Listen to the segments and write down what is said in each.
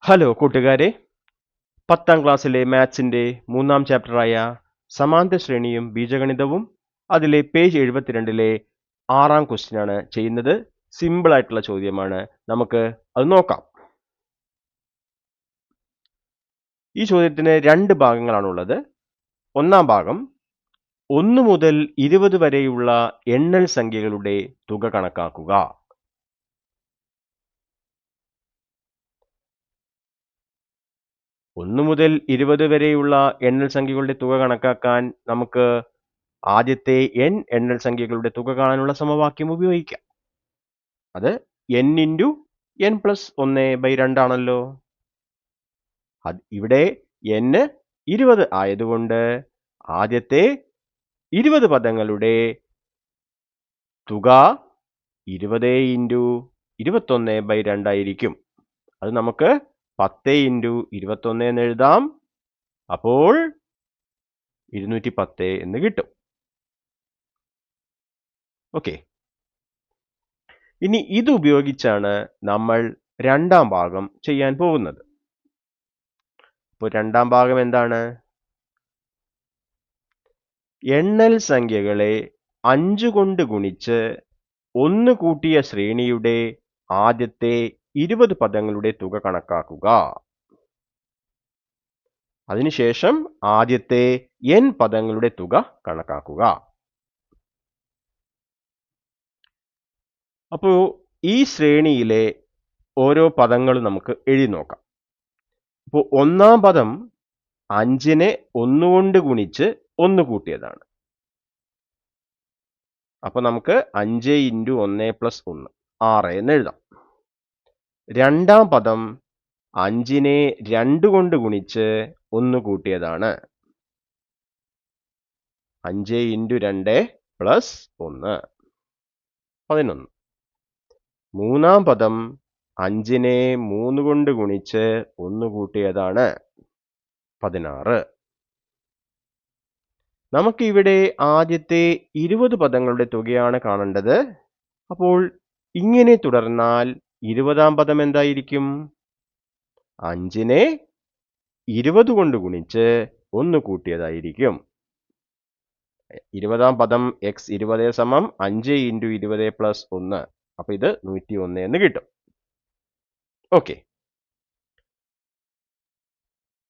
Hello കൂട്ടുകാരെ, 10ാം ക്ലാസ്സിലെ മാത്സിന്റെ 3ാം ചാപ്റ്ററായ സമാന്തര ശ്രേണിയും ബീജഗണിതവും അതിലെ പേജ് 72ലെ 6ാം ക്വസ്റ്റ്യൻ ആണ് ചെയ്യുന്നത്. സിമ്പിൾ ആയിട്ടുള്ള ചോദ്യമാണ്. നമുക്ക് അത് നോക്കാം. ഈ ചോദ്യത്തിന് 2 ഭാഗങ്ങളാണുള്ളത്. ഒന്നാം ഭാഗം 1 മുതൽ 20 വരെയുള്ള എണ്ണൽ സംഖ്യകളുടെ തുക കണക്കാക്കുക. ഒന്ന് മുതൽ 20 വരെയുള്ള എണ്ണൽ സംഖ്യകളുടെ തുക കണക്കാക്കാൻ നമുക്ക് ആദ്യത്തെ n എണ്ണൽ സംഖ്യകളുടെ തുക കാണാനുള്ള സമവാക്യം ഉപയോഗിക്കാം. അത് n ഇൻറ്റു n പ്ലസ് 1/2 ആണല്ലോ. ഇവിടെ n 20 ആയതുകൊണ്ട് ആദ്യത്തെ 20 പദങ്ങളുടെ തുക 20 ഇൻറ്റു 21/2 ആയിരിക്കും. അത് നമുക്ക് 10 ഇൻറ്റു 21 എന്ന് എഴുതാം. അപ്പോൾ 210 എന്ന് കിട്ടും. ഓക്കെ, ഇനി ഇത് ഉപയോഗിച്ചാണ് നമ്മൾ രണ്ടാം ഭാഗം ചെയ്യാൻ പോകുന്നത്. അപ്പോൾ രണ്ടാം ഭാഗം എന്താണ്? എണ്ണൽ സംഖ്യകളെ 5 കൊണ്ട് ഗുണിച്ച് 1 കൂട്ടിയ ശ്രേണിയുടെ ആദ്യത്തെ 20 പദങ്ങളുടെ തുക കണക്കാക്കുക. അതിനുശേഷം ആദ്യത്തെ n പദങ്ങളുടെ തുക കണക്കാക്കുക. അപ്പോൾ ഈ ശ്രേണിയിലെ ഓരോ പദങ്ങളും നമുക്ക് എഴുതി നോക്കാം. അപ്പോൾ ഒന്നാം പദം 5നെ 1 കൊണ്ട് ഗുണിച്ച് 1 കൂട്ടിയതാണ്. അപ്പോൾ നമുക്ക് 5 ഇൻറ്റു 1 പ്ലസ് 1 6 എന്ന് എഴുതാം. രണ്ടാം പദം 5നെ 2 കൊണ്ട് ഗുണിച്ച് 1 കൂട്ടിയതാണ്. 5 ഇൻറ്റു 2 പ്ലസ് 1 11. മൂന്നാം പദം 5നെ 3 കൊണ്ട് ഗുണിച്ച് 1 കൂട്ടിയതാണ്. 16. നമുക്കിവിടെ ആദ്യത്തെ 20 പദങ്ങളുടെ തുകയാണ് കാണേണ്ടത്. അപ്പോൾ ഇങ്ങനെ തുടർന്നാൽ 20ാം പദം എന്തായിരിക്കും? 5നെ 20 കൊണ്ട് ഗുണിച്ച് 1 കൂട്ടിയതായിരിക്കും. 20ാം പദം x 20 സമം 5 ഇൻറ്റു 20 പ്ലസ് 1. അപ്പൊ ഇത് 101 എന്ന് കിട്ടും. ഓക്കെ,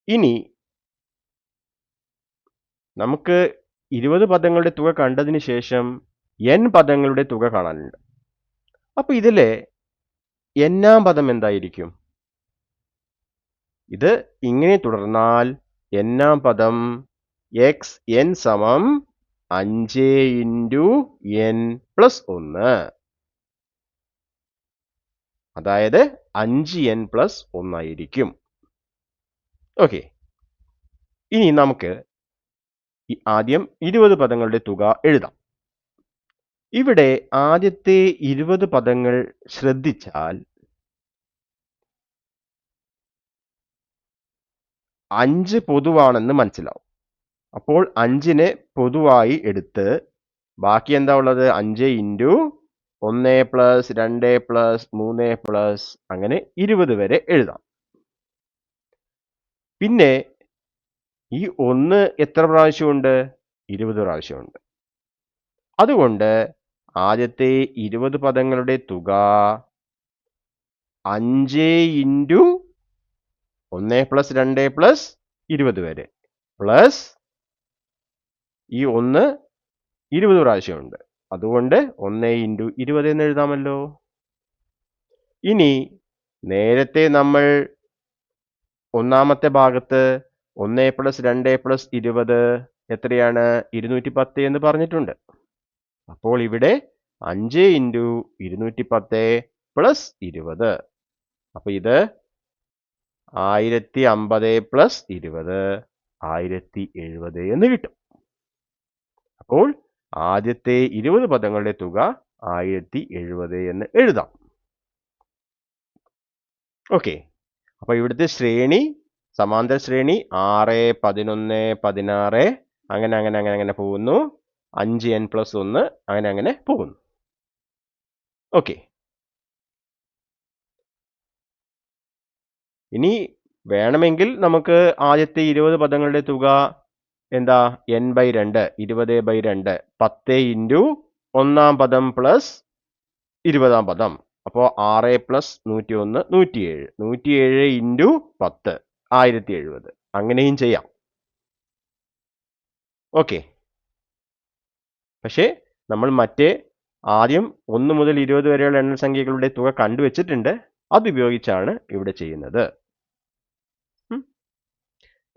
ഇനി നമുക്ക് 20 പദങ്ങളുടെ തുക കണ്ടതിന് ശേഷം n പദങ്ങളുടെ തുക കാണാനുണ്ട്. അപ്പൊ ഇതിലെ n-ാം പദം എന്തായിരിക്കും? ഇത് ഇങ്ങനെ തുടർന്നാൽ n-ാം പദം xn സമം 5 ഇൻറ്റു n പ്ലസ് 1, അതായത് 5n പ്ലസ് 1 ആയിരിക്കും. ഓക്കെ, ഇനി നമുക്ക് ആദ്യം 20 പദങ്ങളുടെ തുക എഴുതാം. ഇവിടെ ആദ്യത്തെ 20 പദങ്ങൾ ശ്രദ്ധിച്ചാൽ 5 പൊതുവാണെന്ന് മനസ്സിലാവും. അപ്പോൾ 5നെ പൊതുവായി എടുത്ത് ബാക്കി എന്താ ഉള്ളത്? 5 ഇൻറ്റു 1 പ്ലസ് 2 പ്ലസ് 3 പ്ലസ് അങ്ങനെ 20 വരെ എഴുതാം. പിന്നെ ഈ 1 എത്ര പ്രാവശ്യമുണ്ട്? 20 പ്രാവശ്യമുണ്ട്. അതുകൊണ്ട് ആദ്യത്തെ 20 പദങ്ങളുടെ തുക 5 ഇൻറ്റു 1 പ്ലസ് 2 പ്ലസ് 20 വരെ പ്ലസ് ഈ 1 20 പ്രാവശ്യമുണ്ട്. അതുകൊണ്ട് 1 ഇൻറ്റു 20 എന്ന് എഴുതാമല്ലോ. ഇനി നേരത്തെ നമ്മൾ ഒന്നാമത്തെ ഭാഗത്ത് 1 പ്ലസ് 2 പ്ലസ് 20 എത്രയാണ്? 210 എന്ന് പറഞ്ഞിട്ടുണ്ട്. അപ്പോൾ ഇവിടെ 5 ഇൻറ്റു 210 പ്ലസ് 20. അപ്പൊ ഇത് 1050 പ്ലസ് 20 1070 എന്ന് കിട്ടും. അപ്പോൾ ആദ്യത്തെ 20 പദങ്ങളുടെ തുക 1070 എന്ന് എഴുതാം. ഓക്കെ, അപ്പൊ ഇവിടുത്തെ ശ്രേണി സമാന്തര ശ്രേണി 6 11 16 അങ്ങനെ അങ്ങനെ അങ്ങനെ അങ്ങനെ പോകുന്നു. 5n പ്ലസ് 1 അങ്ങനെ അങ്ങനെ പോകുന്നു. ഓക്കെ, ഇനി വേണമെങ്കിൽ നമുക്ക് ആദ്യത്തെ 20 പദങ്ങളുടെ തുക എന്താ n/2 20/2 10 ഇൻറ്റു ഒന്നാം പദം പ്ലസ് 20-ാം പദം. അപ്പോൾ 6 പ്ലസ് 101 107 107 ഇൻറ്റു 10 1070 അങ്ങനെയും ചെയ്യാം. ഓക്കെ. പക്ഷേ നമ്മൾ മറ്റേ ആദ്യം 1 മുതൽ 20 വരെയുള്ള എണ്ണസംഖ്യകളുടെ തുക കണ്ടുവച്ചിട്ടുണ്ട്. അതുപയോഗിച്ചാണ് ഇവിടെ ചെയ്യുന്നത്.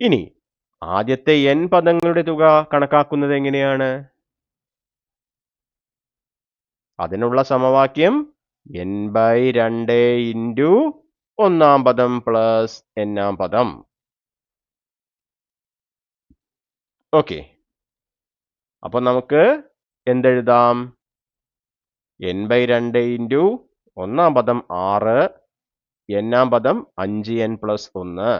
ഇനി ആദ്യത്തെ n പദങ്ങളുടെ തുക കണക്കാക്കുന്നത് എങ്ങനെയാണ്? അതിനുള്ള സമവാക്യം n/2 ഇൻറ്റു ഒന്നാം പദം പ്ലസ് n-ാം പദം. ഓക്കെ. അപ്പൊ നമുക്ക് എന്തെഴുതാം? n/2 ഇൻറ്റു ഒന്നാം പദം 6, n-ാം പദം 5n + 1.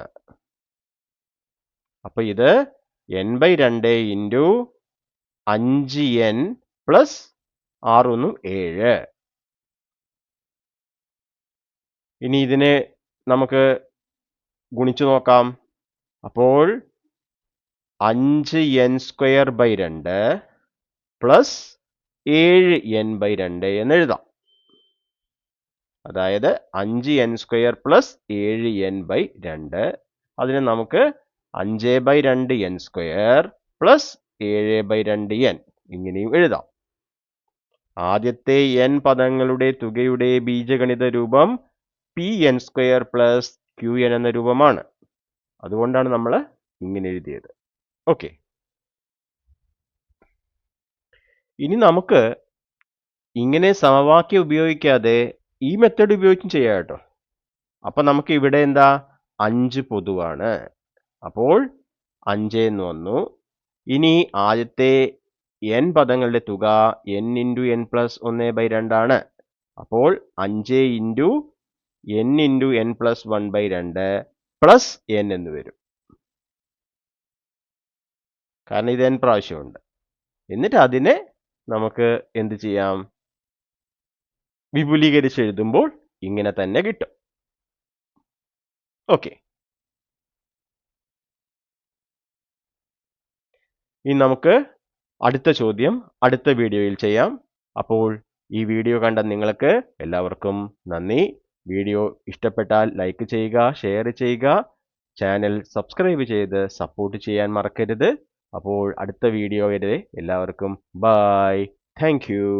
അപ്പൊ ഇത് n/2 ഇൻറ്റു 5n പ്ലസ് 6 1 7. ഇനി ഇതിനെ നമുക്ക് ഗുണിച്ചു നോക്കാം. അപ്പോൾ 5n² പ്ലസ് 7n/2 എന്ന് എഴുതാം. അതായത് 5n² പ്ലസ് 7n/2. അതിനെ നമുക്ക് 5/2n² പ്ലസ് 7/2n ഇങ്ങനെയും എഴുതാം. ആദ്യത്തെ n പദങ്ങളുടെ തുകയുടെ ബീജഗണിത രൂപം pn² പ്ലസ് qn എന്ന രൂപമാണ്. അതുകൊണ്ടാണ് നമ്മൾ ഇങ്ങനെ എഴുതിയത്. ഓക്കെ. ഇനി നമുക്ക് ഇങ്ങനെ സമവാക്യം ഉപയോഗിക്കാതെ ഈ മെത്തേഡ് ഉപയോഗിച്ചും ചെയ്യാം കേട്ടോ. അപ്പൊ നമുക്ക് ഇവിടെ എന്താ 5 പൊതുവാണ്. അപ്പോൾ 5 എന്ന് വന്നു. ഇനി ആദ്യത്തെ n പദങ്ങളുടെ തുക n ഇൻറ്റു n പ്ലസ് 1/2 ആണ്. അപ്പോൾ 5 into n into n plus 1/2 plus n എന്ന് വരും. കാരണം ഇത് n പ്രാവശ്യമുണ്ട്. എന്നിട്ട് അതിനെ നമുക്ക് എന്ത് ചെയ്യാം? വിപുലീകരിച്ച് എഴുതുമ്പോൾ ഇങ്ങനെ തന്നെ കിട്ടും. ഓക്കെ. ഇനി നമുക്ക് അടുത്ത ചോദ്യം അടുത്ത വീഡിയോയിൽ ചെയ്യാം. അപ്പോൾ ഈ വീഡിയോ കണ്ട നിങ്ങൾക്ക് എല്ലാവർക്കും നന്ദി. വീഡിയോ ഇഷ്ടപ്പെട്ടാൽ ലൈക്ക് ചെയ്യുക, ഷെയർ ചെയ്യുക, ചാനൽ സബ്സ്ക്രൈബ് ചെയ്ത് സപ്പോർട്ട് ചെയ്യാൻ മറക്കരുത്. അപ്പോൾ അടുത്ത വീഡിയോ വരെ എല്ലാവർക്കും ബൈ. Thank you.